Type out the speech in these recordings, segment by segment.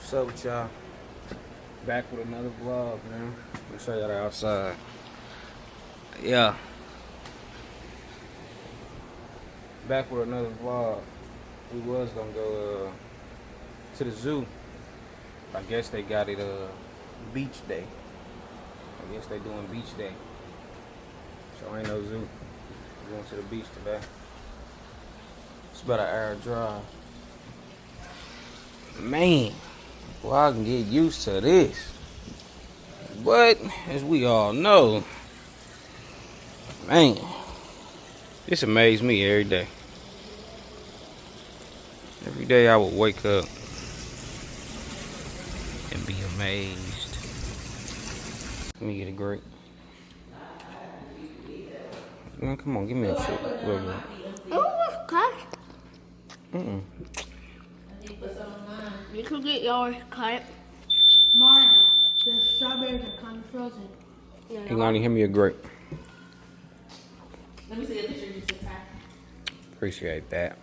What's up with y'all? Back with another vlog, man. Let me show y'all the outside. Yeah. Back with another vlog. We was gonna go to the zoo. I guess they got it beach day. I guess they doing beach day. So ain't no zoo. We're going to the beach today. It's about an hour drive. Man, well, I can get used to this. But as we all know, man, this amazes me every day. Every day I would wake up and be amazed. Let me get a grape. Man, come on, give me a shit. Oh, okay. You could get yours cut. Mine, the strawberries are kind of frozen. You can only hand me a grape. Let me see a picture of you sit back. Appreciate that.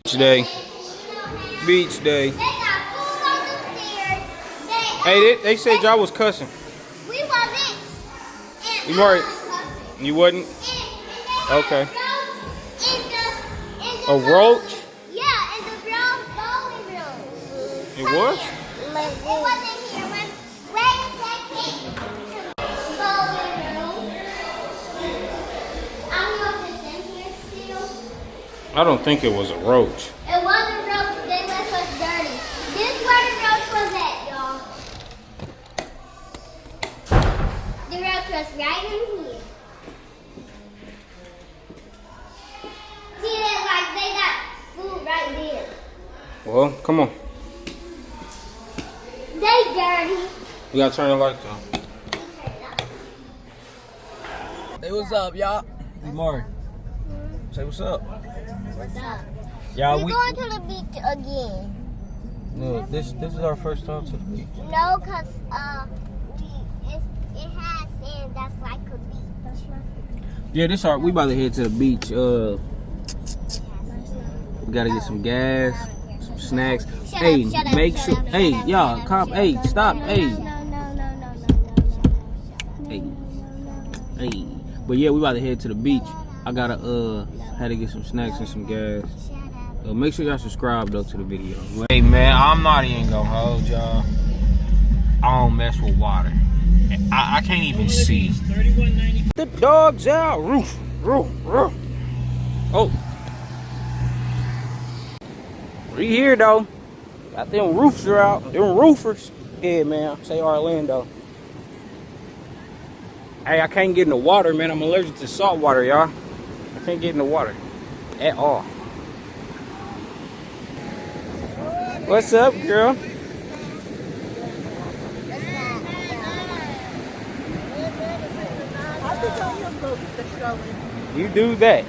Beach day. Beach day. They got food on the stairs. Hey, they said y'all was cussing. We wasn't. And You weren't? You wasn't? Okay. A roach? Yeah, in the brown bowling room. It was? It wasn't here when Ray said came to bowling room. I don't know if it's in here still. I don't think it was a roach. It wasn't roach, they left us dirty. This is where the roach was at, y'all. The roach was right in here. See that, like they got food right there. Well, come on. They dirty. We gotta turn the light on. Hey, what's up, y'all? Good morning. Say what's up. What's up? Y'all, We're going to the beach again. No, this is our first time to the beach. No, cause it has sand that's like a beach. Yeah, we about to head to the beach. We gotta get some gas, some snacks. Shut Hey, up, shut up, make shut sure. up, Hey, shut up, y'all, shut up, cop. shut Hey, up. stop. No, Hey, no. hey. But yeah, we about to head to the beach. I gotta had to get some snacks and some gas. Make sure y'all subscribe though to the video. Hey man, I'm not even gonna hold y'all. I don't mess with water. I can't even see. The dog's out. Roof. Oh. We here though. Got them roofs are out. Them roofers. Yeah, man. Say Orlando. Hey, I can't get in the water, man. I'm allergic to salt water, y'all. I can't get in the water at all. What's up, girl? You do that.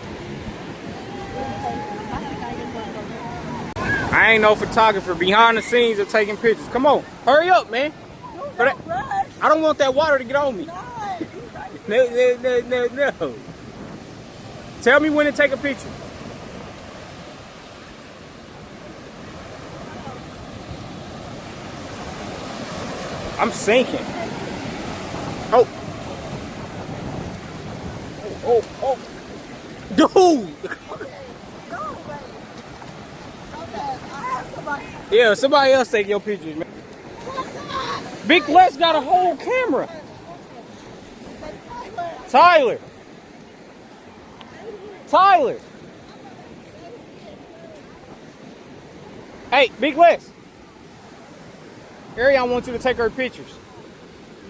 I ain't no photographer. Behind the scenes of taking pictures. Come on, hurry up, man. I don't want that water to get on me. No. Tell me when to take a picture. I'm sinking. Oh. Dude. Yeah, somebody else take your pictures, man. Big Les got a whole camera. Tyler. Hey, Big Les. Ariane wants you to take her pictures.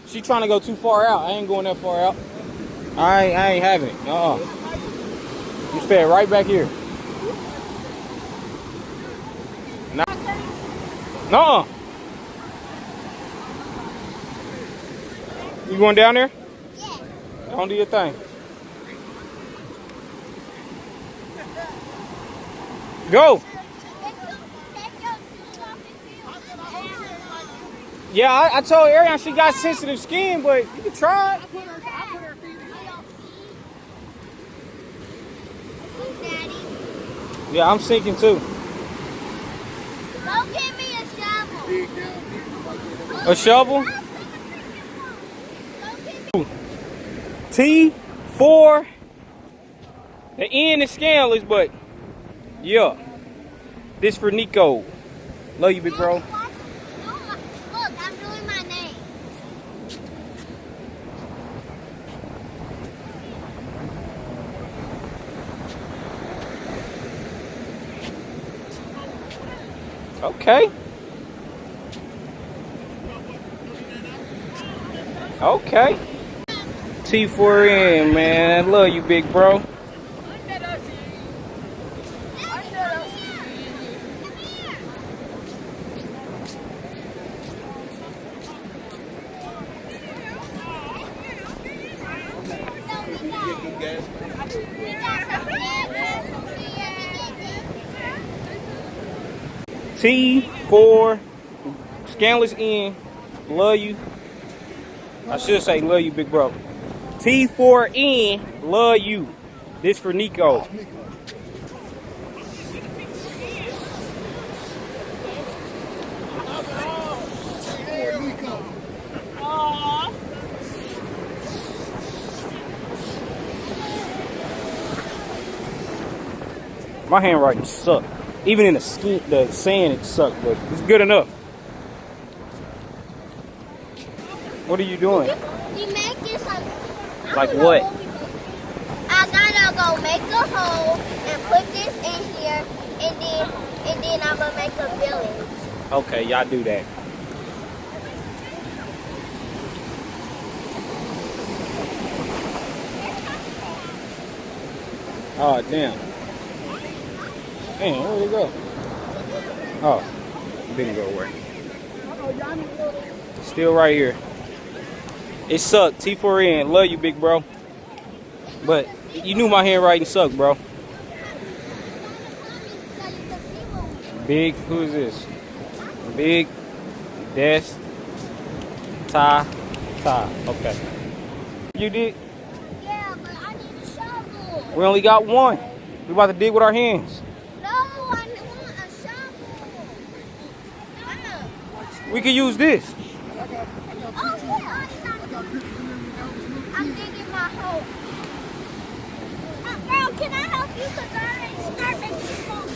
She trying to go too far out. I ain't going that far out. I ain't having it. You stay right back here. No. You going down there? Yeah. Don't do your thing. Go. Yeah, I told Ariane she got sensitive skin, but you can try it. Yeah, I'm sinking too. Go get me A shovel? T4. The N is scandalous, but yeah. This for Nico. Love you, big bro. Look, I'm doing my name. Okay. Okay. T4N, man. I love you, big bro. T4 Scandalous N. Love you. I should say love you, big bro. T4N. Love you. This for Nico. My handwriting sucked. Even in the sand, it sucked, but it's good enough. What are you doing? We making some. Like what? I gotta go make a hole and put this in here, and then I'm gonna make a village. Okay, y'all do that. Oh, damn. Damn, where'd it go? Oh, it didn't go away. Still right here. It sucked. T4N. Love you, big bro. But you knew my handwriting sucked, bro. Big, who is this? Big, Des, Ty. Okay. You did? Yeah, but I need a shovel. We only got one. We about to dig with our hands. No, I want a shovel. Mama. We could use this. Oh, yeah. I'm digging my hole. Girl, can I help you? Because I already started making holes.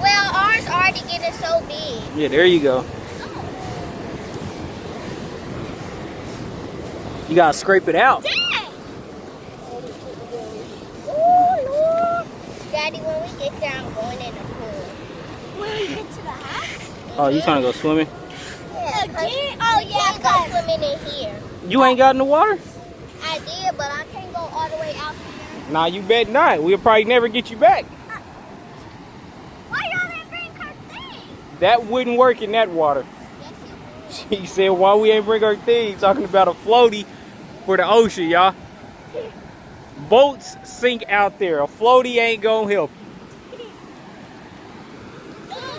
Well, ours already getting so big. Yeah, there you go. You gotta scrape it out. Dad! Ooh, Lord. Daddy, when we get there, I'm going in the pool. When we get to the house? Oh, you trying to go swimming? Yeah. Again? Oh, yeah, I go swimming in here. You ain't got in the water? I did, but I can't go all the way out here. Nah, you bet not. We'll probably never get you back. Why y'all didn't bring her thing? That wouldn't work in that water. Yes, it She said, why we ain't bring our thing? Talking about a floaty for the ocean, y'all. Boats sink out there. A floaty ain't gonna help.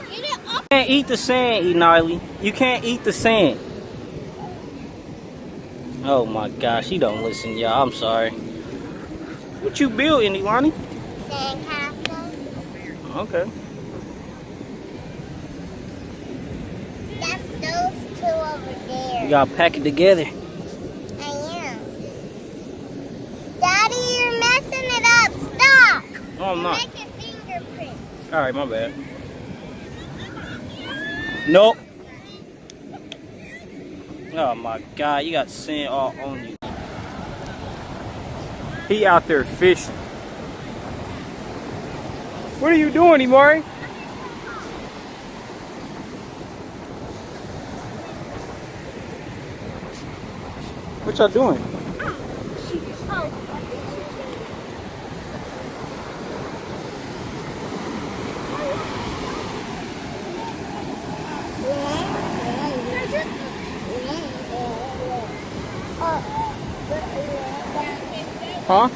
would. Get it up. You can't eat the sand, Eniley. You can't eat the sand. Oh my gosh, she don't listen, y'all. I'm sorry. What you building, Elani? Sandcastle. Okay. That's those two over there. You gotta pack it together. I am. Daddy, you're messing it up. Stop. No, I'm not. You're making fingerprints. Alright, my bad. Nope. Oh my God, you got sand all on you. He out there fishing. What are you doing, Imari? What y'all doing? Huh?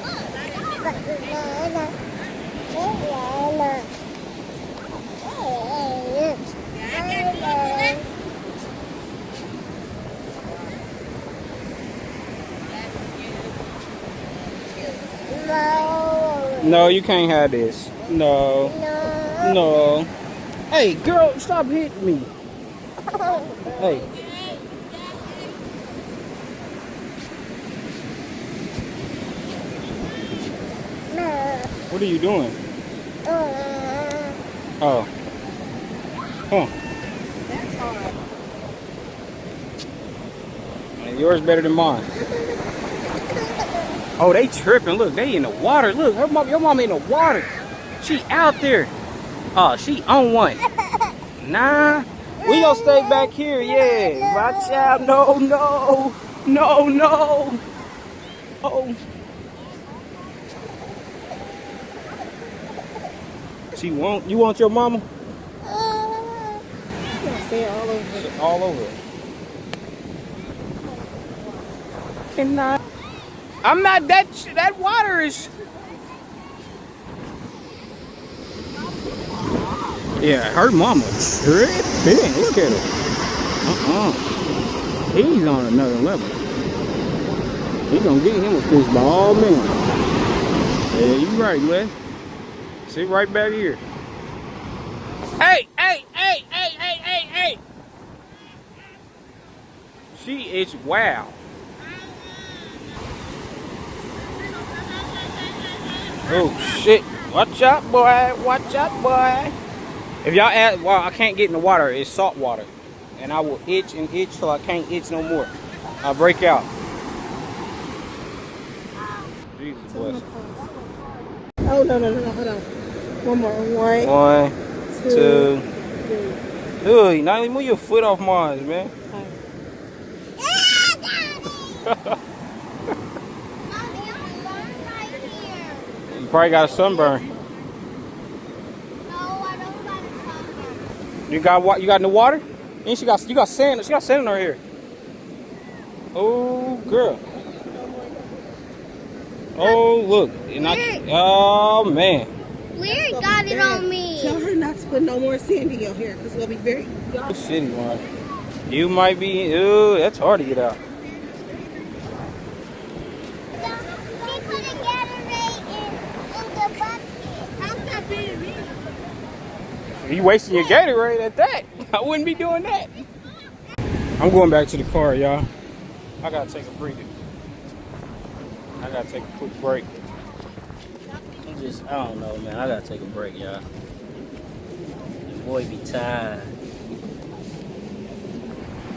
No, you can't have this. No. No. Hey, girl, stop hitting me. Hey. What are you doing? Oh. Come on. That's hard. Man, yours better than mine. Oh, they tripping. Look, they in the water. Look, your mom in the water. She out there. Oh, she on one. Nah. We gonna stay back here, yeah. Watch out. No, no. No, no. Oh. You want your mama? Say it all over. All over. And I'm not that water is. Yeah, her mama tripping. Look at her. He's on another level. He gonna get him a fish ball, man. Yeah, you right, man. Sit right back here. Hey! She is wow. Oh shit! Watch out, boy! Watch out, boy! If y'all ask, well, I can't get in the water. It's salt water, and I will itch and itch till I can't itch no more. I'll break out. Jesus bless. Oh, no. Hold on. One more. One, two. Dude, Natalie, move your foot off mine, man. You probably got a sunburn. No, I don't got a sunburn. You got what? You got in the water? And you got sand. She got sand in her hair. Oh, girl. Oh, look. Oh, man. Larry got it on me. Tell her not to put no more sand in your hair because we'll be very. Shitty one. You might be. Ooh, that's hard to get out. She put a Gatorade in the bucket. How's that being me? You wasting your Gatorade at that. I wouldn't be doing that. I'm going back to the car, y'all. I gotta take a breather. I gotta take a quick break. I don't know, man. I gotta take a break, y'all. Your boy be tired.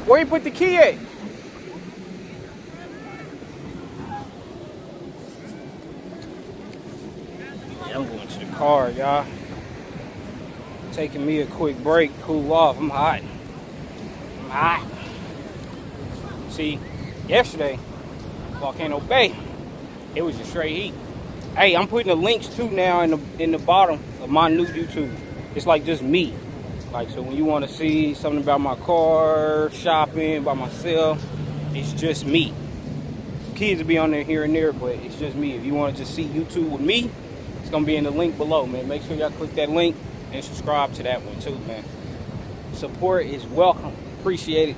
Where you put the key at? Yeah, I'm going to the car, y'all. Taking me a quick break, cool off. I'm hot. See, yesterday, Volcano Bay, it was just straight heat. Hey, I'm putting the links too now in the bottom of my new YouTube. It's like just me. Like, so when you want to see something about my car, shopping, by myself, it's just me. Kids will be on there here and there, but it's just me. If you want to just see YouTube with me, it's going to be in the link below, man. Make sure y'all click that link and subscribe to that one too, man. Support is welcome. Appreciate it.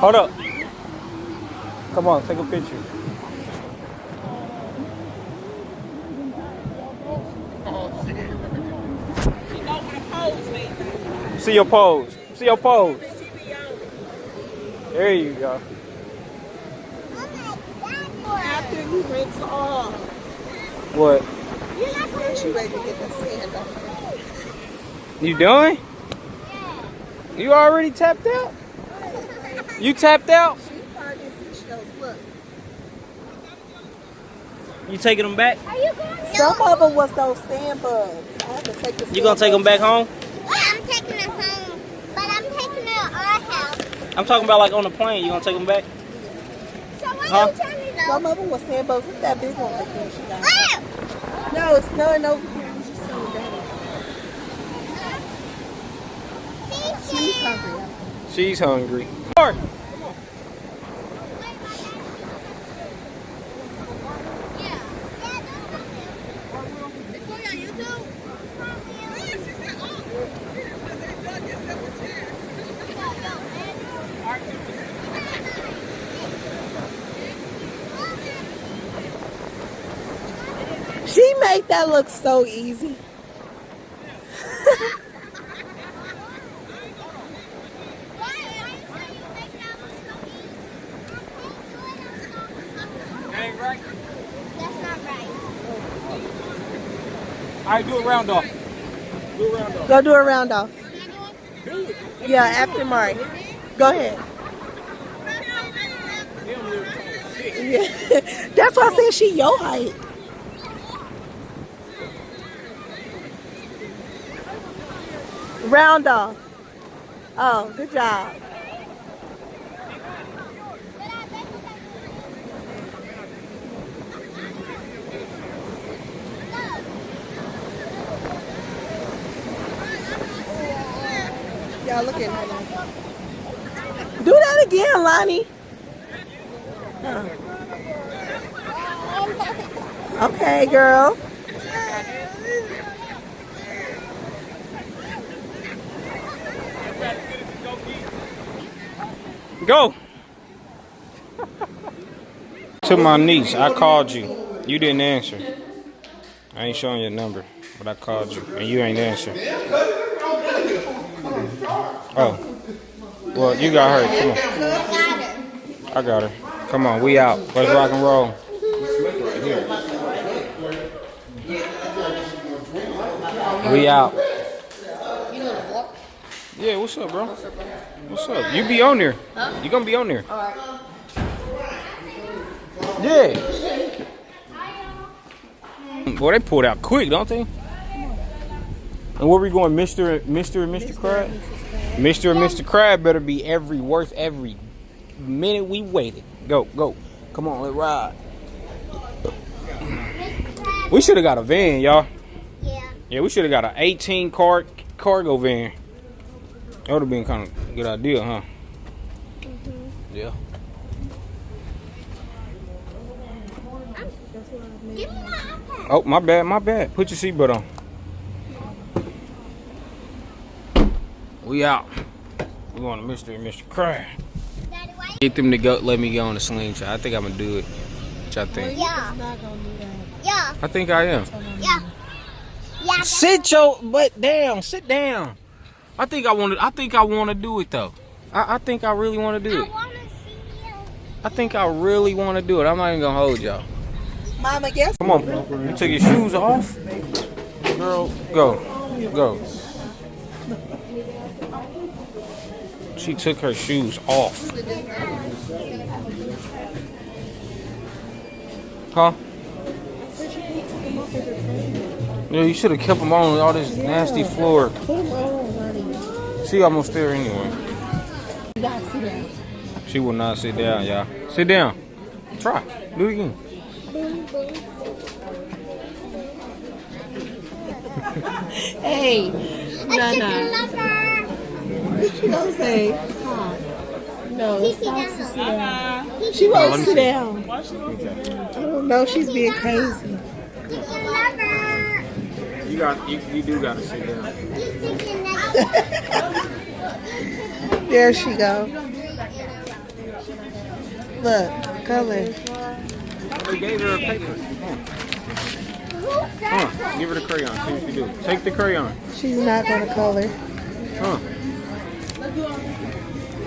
Hold up. Come on, take a picture. See your pose. See your pose. There you go. After you rinse off. What? You ready to get the sand off. You done? You already tapped out? You tapped out? She probably seashells. Look. You taking them back? Are you going? Some of them was those sand bugs. I have to take the You gonna take them back home? Yeah, I'm taking it home, but I'm taking it at our house. I'm talking about like on the plane. You gonna take them back? So when Huh? you turn it Some over, of them was sand bugs. Look at that big one right there. She got. oh! No, it's none over here. It's just so bad. She's hungry. She's hungry. Mark. made that look so easy. Ain't right. That's not right. All right, do a round off. Do a round off. Go do a round off. Yeah, after Mari. Go ahead. Yeah. That's why I said she your height. Round off. Oh, good job. Y'all looking at me. Do that again, Lonnie. Okay, girl. Go. To my niece, I called you. You didn't answer. I ain't showing your number, but I called you and you ain't answer. Oh. Well, you got her. Come on. I got her. Come on, we out. Let's rock and roll. We out. Yeah, what's up, bro? What's up? You be on there. You gonna be on there. Yeah. Boy, they pulled out quick, don't they? And where we going, Mr. and Mr. Crab? Mr. and Mr. Crab better be worth every minute we waited. Go, go. Come on, let's ride. We should have got a van, y'all. Yeah. Yeah, we should have got an 18 car cargo van. That would have been kind of a good idea, huh? Yeah. Give me my iPad. Oh, my bad, my bad. Put your seatbelt on. We out. We going to Mr. and Mr. Crab. Daddy, why Get them to go. Let me go on the slingshot. I think I'm gonna do it. What y'all think? Yeah. Yeah. I think I am. Yeah. Yeah. Sit your butt down. Sit down. I think I want to do it though. I think I really want to do I it. want to see you. I think I really want to do it. I'm not even gonna hold y'all. Mama, guess. Come on. You took your shoes off, girl. Go, go. She took her shoes off. Huh? Yeah, you should have kept them on all this nasty floor. She almost there anyway. She will not sit down, y'all. Sit down. Try. Do it again. Hey, Nana. What you gonna say? No, it's not to sit down. She won't sit down. I don't know. She's being crazy. You do gotta sit down. There she go. Look, color. They gave her a paper. Give her the crayon. See what you do. Take the crayon. She's not gonna color.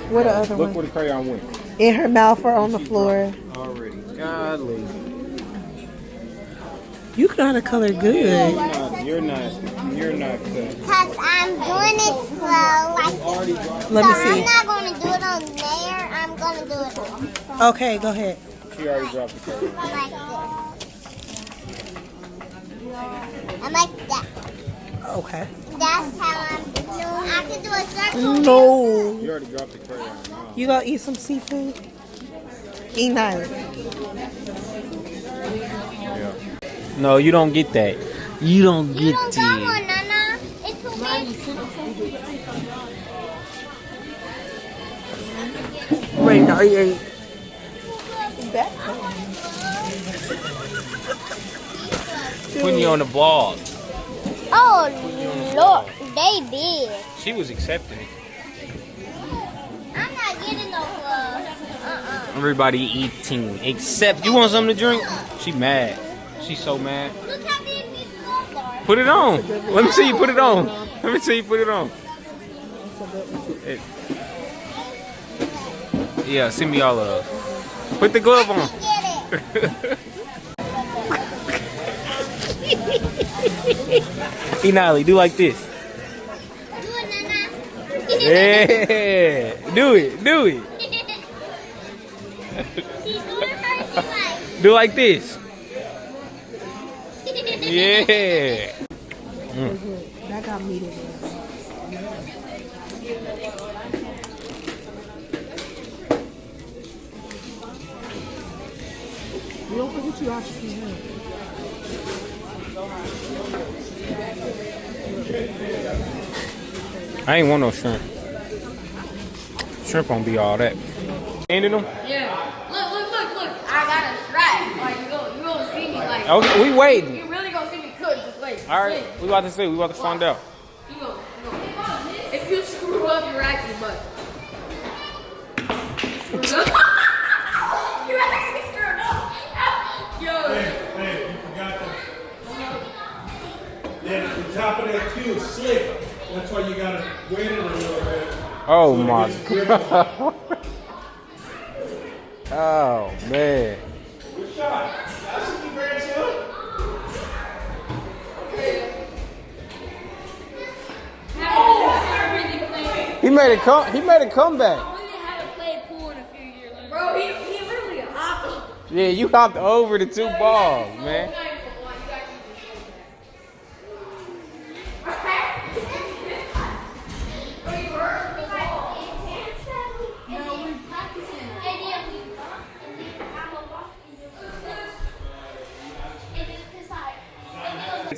What the other Look one? where the crayon went. In her mouth or on the floor. Already. Godly. You know how to color good. You're not good. Because I'm doing it slow. Like Let me so see. I'm not going to do it on there. I'm going to do it Okay, go ahead. She already dropped the crayon. like this. I like that. Okay. That's how I'm doing. I can do a circle. No. You already dropped the crayon. You gonna eat some seafood? Eat Nyla. Yeah. No, you don't get that. You don't You get don't got one, Nana. It's too big. Wait, no, you ain't. Putting you on the ball. Oh, Lord. They big. She was accepting it. I'm not getting no gloves. Everybody eating except you want something to drink? She mad. She's so mad. Look how big Put it on. Let me see you put it on. Let me see you put it on. Yeah, send me all of those. Put the glove on. Enali, do like this. Yeah, do it. Do like this. Yeah. That got me there. You don't forget you out your hand. I ain't want no shrimp. Shrimp won't be all that. Ending them? Yeah. Look. I got a strap. Like, you gonna see me, like. Okay, we waiting. You really gonna see me cook, just wait. All right, we about to see. We about to find out. You go. If you screw up, you're acting, but. Screw up. You actually screwed up. Yo. Hey, you forgot that. Yeah, the top of that cue is slick. That's why you gotta wait it a little bit. Oh my God. Oh man. Good shot. That's what you grandson. He made a comeback. Bro, he literally hopped. Yeah, you hopped over the two balls, man.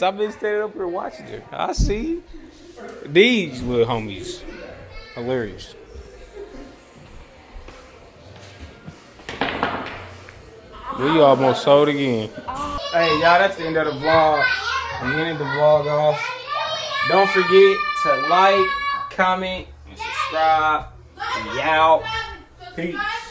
I've been standing up here watching it. I see these little homies. Hilarious. We almost sold again. Hey, y'all, that's the end of the vlog. I'm ending the vlog off. Don't forget to like, comment, and subscribe. We out. Peace.